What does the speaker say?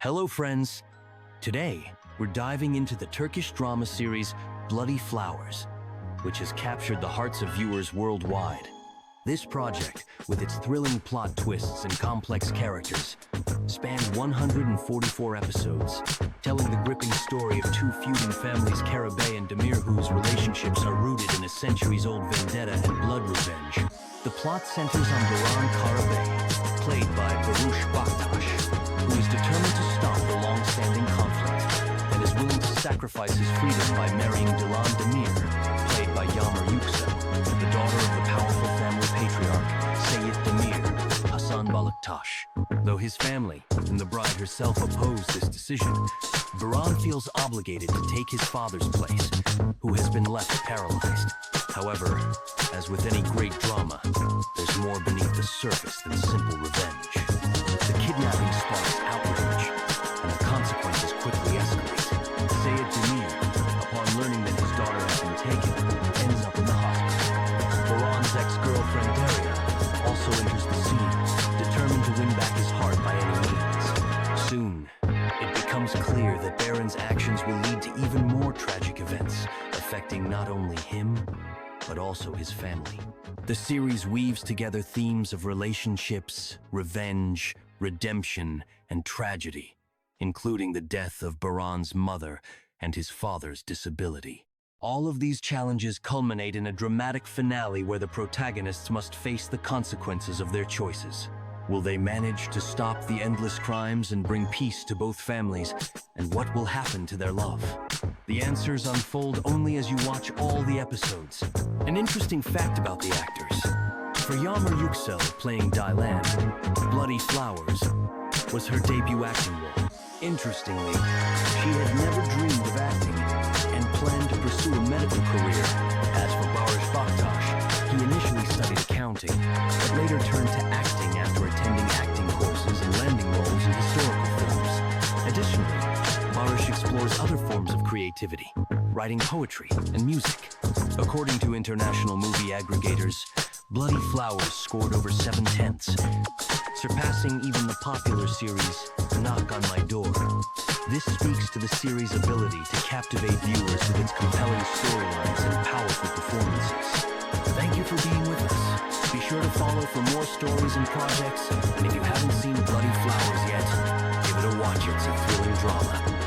Hello friends! Today, we're diving into the Turkish drama series Bloody Flowers, which has captured the hearts of viewers worldwide. This project, with its thrilling plot twists and complex characters, spanned 144 episodes, telling the gripping story of two feuding families, Karabey and Demir, whose relationships are rooted in a centuries-old vendetta and blood revenge. The plot centers on Baran Karabey, played by Baktas, who is determined to stop the long-standing conflict and is willing to sacrifice his freedom by marrying Dilan Demir, played by Yagmur Yuksel, the daughter of the powerful family patriarch Sayit Demir, Hasan Baktas. Though his family and the bride herself oppose this decision, Baran feels obligated to take his father's place, who has been left paralyzed. However, as with any great drama, there's more beneath the surface than simple revenge. The kidnapping sparks outrage, and the consequences quickly escalate. Sayit Demir, upon learning that his daughter has been taken, ends up in the hospital. Baran's ex-girlfriend Daria also enters the scene, determined to win back his heart by any means. Soon, it becomes clear that Baran's actions will lead to even more tragic events, affecting not only him, but also his family. The series weaves together themes of relationships, revenge, redemption, and tragedy, including the death of Baran's mother and his father's disability. All of these challenges culminate in a dramatic finale where the protagonists must face the consequences of their choices. Will they manage to stop the endless crimes and bring peace to both families? And what will happen to their love? The answers unfold only as you watch all the episodes. An interesting fact about the actors. For Yagmur Yuksel playing Dilan, Bloody Flowers was her debut acting role. Interestingly, she had never dreamed of acting and planned to pursue a medical career. As for Barıs, he initially studied accounting, but later turned to acting after attending acting courses and landing roles in historical films. Additionally, Baris explores other forms of creativity, writing poetry and music. According to international movie aggregators, Bloody Flowers scored over 7/10, surpassing even the popular series Knock on My Door. This speaks to the series' ability to captivate viewers with its compelling storylines and powerful performances. Thank you for being with us. Be sure to follow for more stories and projects, and if you haven't seen Bloody Flowers yet, give it a watch. It's a thrilling drama.